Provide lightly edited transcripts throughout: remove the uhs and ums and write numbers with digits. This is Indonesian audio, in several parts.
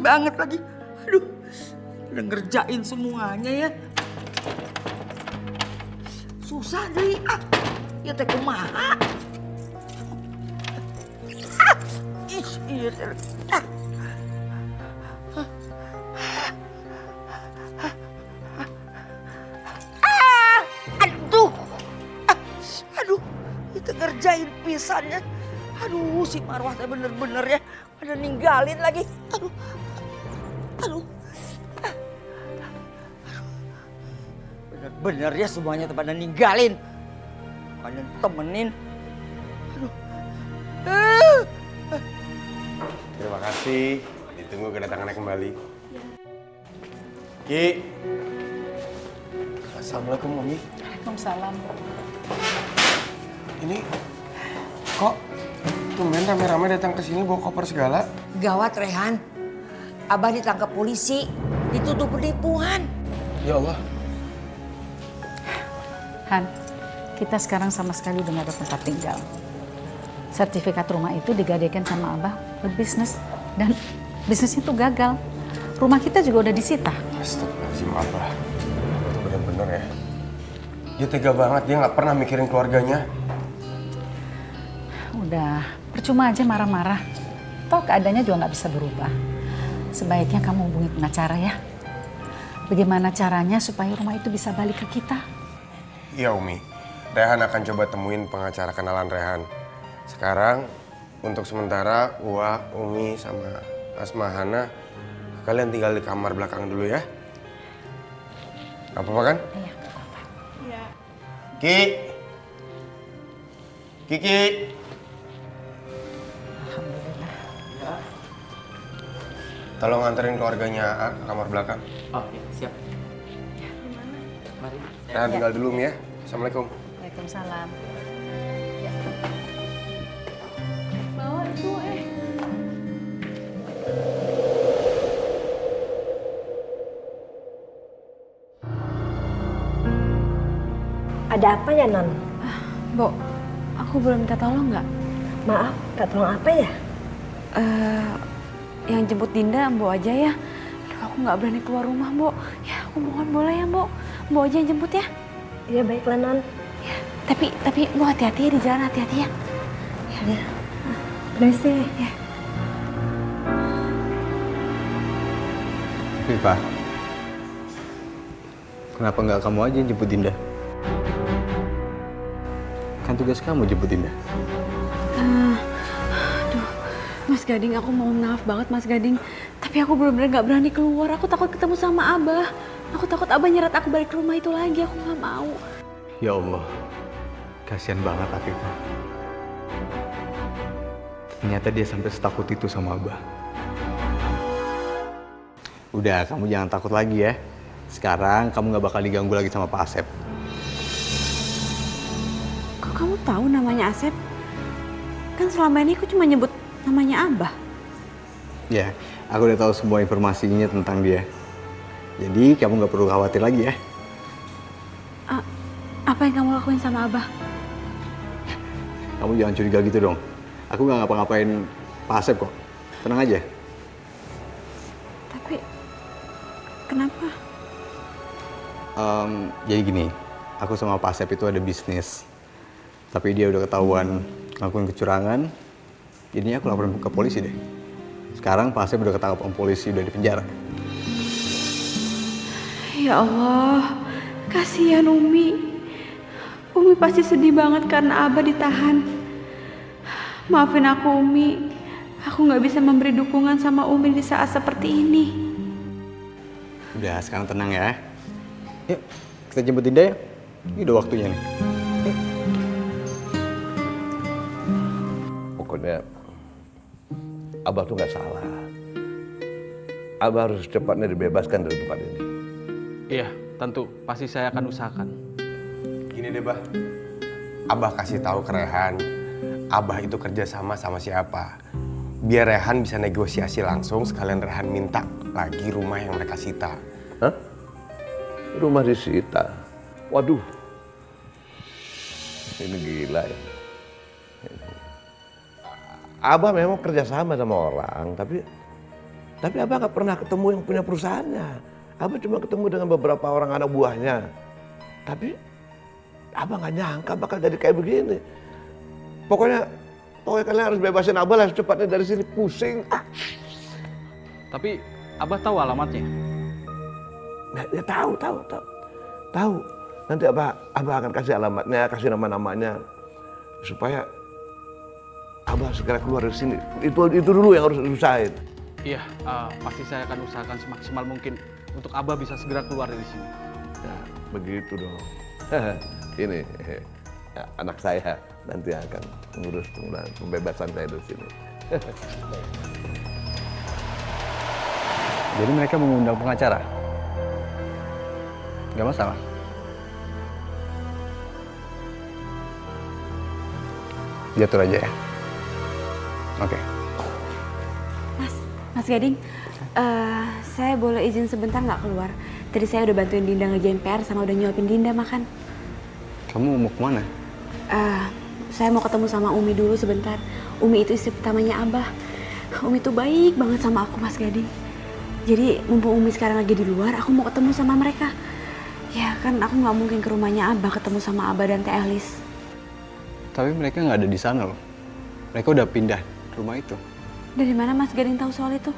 banget lagi. Aduh, udah ngerjain semuanya ya. Susah deh, ya teh kumaha. Iya. Aduh, itu ngerjain pisannya. Aduh, si Marwah teh bener-bener ya, pada ninggalin lagi. Aduh. Bener-bener ya semuanya pada ninggalin. Pada temenin. Aduh. Terima kasih. Ditunggu kedatangannya kembali. Ki. Assalamualaikum, Mami. Waalaikumsalam. Ini kok tumben rame-rame datang ke sini bawa koper segala? Gawat, Rehan. Abah ditangkap polisi, dituduh penipuan. Ya Allah. Han, kita sekarang sama sekali udah gak ada tempat tinggal. Sertifikat rumah itu digadaikan sama Abah buat bisnis. Dan bisnisnya tuh gagal. Rumah kita juga udah disita. Astagfirullahaladzim, Abah. Itu bener-bener ya. Dia tega banget, dia gak pernah mikirin keluarganya. Udah, percuma aja marah-marah. Toh keadaannya juga gak bisa berubah. Sebaiknya kamu hubungi pengacara ya. Bagaimana caranya supaya rumah itu bisa balik ke kita? Iya, Umi. Rehan akan coba temuin pengacara kenalan Rehan. Sekarang, untuk sementara, Uwa, Umi, sama Asma Hana, kalian tinggal di kamar belakang dulu ya. Gak apa-apa kan? Iya, gak apa-apa. Iya. Ki! Kiki! Alhamdulillah. Tolong anterin keluarganya A ke kamar belakang. Oh ya, siap. Mari. Rehan tinggal dulu, Mi ya. Assalamualaikum. Waalaikumsalam. Bawa itu Ada apa ya, Non? Bo, aku boleh minta tolong nggak? Maaf, Kak, tolong apa ya? Yang jemput Dinda, Mbok aja ya. Aduh, aku nggak berani keluar rumah, Mbok. Ya, aku mohon boleh ya, Mbok. Mbok aja yang jemput ya. Iya, baiklah, Non. Ya, tapi Mbok hati-hati ya di jalan, hati-hati ya. Ya. Permisi. Ya. Viva, kenapa nggak kamu aja yang jemput Dinda? Kan tugas kamu jemput Dinda. Aduh, Mas Gading, aku mohon maaf banget Mas Gading. Tapi aku benar-benar nggak berani keluar. Aku takut ketemu sama Abah. Aku takut Abah nyeret aku balik ke rumah itu lagi. Aku nggak mau. Ya Allah, kasihan banget Afifah. Ternyata dia sampai setakut itu sama Abah. Udah, kamu jangan takut lagi ya. Sekarang kamu nggak bakal diganggu lagi sama Pak Asep. Kok kamu tahu namanya Asep? Kan selama ini aku cuma nyebut namanya Abah. Ya, aku udah tahu semua informasinya tentang dia. Jadi kamu nggak perlu khawatir lagi ya. Apa yang kamu lakuin sama Abah? Kamu jangan curiga gitu dong. Aku nggak ngapa-ngapain Pak Asep kok. Tenang aja. Tapi kenapa? Jadi gini, aku sama Pak Asep itu ada bisnis. Tapi dia udah ketahuan ngelakuin kecurangan. Jadinya aku laporin ke polisi deh. Sekarang Pak Asep udah ketangkap om polisi, udah di penjara. Ya Allah, kasihan Umi. Umi pasti sedih banget karena Abah ditahan. Maafin aku Umi. Aku nggak bisa memberi dukungan sama Umi di saat seperti ini. Udah, sekarang tenang ya. Yuk, kita jemput Dinda ya. Ini udah waktunya nih. Pokoknya Abah tuh nggak salah. Abah harus secepatnya dibebaskan dari tempat ini. Iya, tentu. Pasti saya akan usahakan. Gini deh, Bah. Abah kasih tahu ke Rehan, Abah itu kerja sama siapa. Biar Rehan bisa negosiasi langsung, sekalian Rehan minta lagi rumah yang mereka sita. Hah? Rumah disita? Waduh. Ini gila ya. Abah memang kerja sama orang, tapi Tapi Abah nggak pernah ketemu yang punya perusahaannya. Abah cuma ketemu dengan beberapa orang anak buahnya. Tapi Abah nggak nyangka bakal jadi kayak begini. Pokoknya kalian harus bebasin Abah lah secepatnya dari sini. Pusing. Tapi Abah tahu alamatnya? Ya tahu. Nanti Abah akan kasih alamatnya, kasih nama-namanya. Supaya Abah segera keluar dari sini. Itu dulu yang harus diusahain. Iya, pasti saya akan usahakan semaksimal mungkin untuk Abah bisa segera keluar dari sini. Ya, begitu dong. Ini ya, anak saya nanti akan mengurus pembebasan saya dari sini. Jadi mereka mengundang pengacara? Gak masalah? Diatur aja ya? Oke. Mas Gading, saya boleh izin sebentar nggak keluar? Tadi saya udah bantuin Dinda ngerjain PR sama udah nyuapin Dinda makan. Kamu mau kemana? Saya mau ketemu sama Umi dulu sebentar. Umi itu istri pertamanya Abah. Umi tuh baik banget sama aku, Mas Gading. Jadi mumpung Umi sekarang lagi di luar, aku mau ketemu sama mereka. Ya kan aku nggak mungkin ke rumahnya Abah ketemu sama Abah dan Teh Elis. Tapi mereka nggak ada di sana loh. Mereka udah pindah rumah itu. Dari mana Mas Gading tahu soal itu?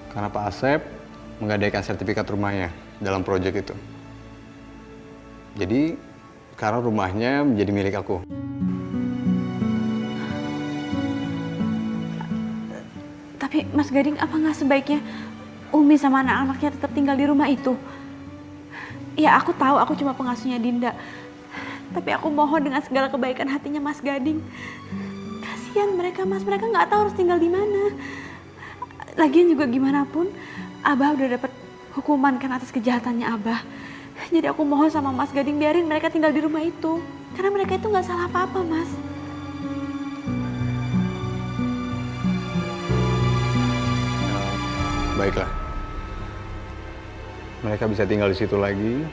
Karena Pak Asep menggadaikan sertifikat rumahnya dalam proyek itu. Jadi sekarang rumahnya menjadi milik aku. Tapi Mas Gading apa nggak sebaiknya Umi sama anak-anaknya tetap tinggal di rumah itu? Ya aku tahu aku cuma pengasuhnya Dinda. Tapi aku mohon dengan segala kebaikan hatinya Mas Gading. Kasihan mereka Mas, mereka nggak tahu harus tinggal di mana. Lagian juga gimana pun, Abah udah dapat hukuman kan atas kejahatannya Abah. Jadi aku mohon sama Mas Gading biarin mereka tinggal di rumah itu. Karena mereka itu nggak salah apa-apa Mas. Baiklah. Mereka bisa tinggal di situ lagi.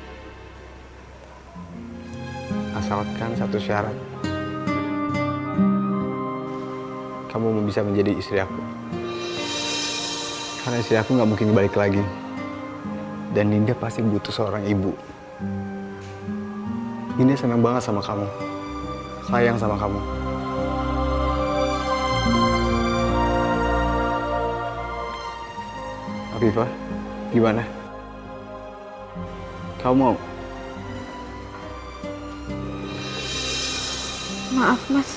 Asalkan satu syarat. Kamu bisa menjadi istri aku. Karena istri aku nggak mungkin balik lagi. Dan Dinda pasti butuh seorang ibu. Dinda senang banget sama kamu. Sayang sama kamu. Afifah, gimana? Kamu mau? Maaf Mas,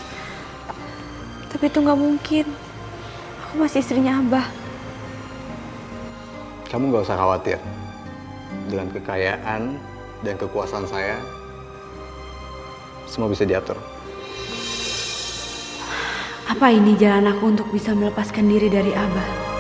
tapi itu nggak mungkin. Aku masih istrinya Abah. Kamu nggak usah khawatir. Dengan kekayaan dan kekuasaan saya, semua bisa diatur. Apa ini jalan aku untuk bisa melepaskan diri dari Abah?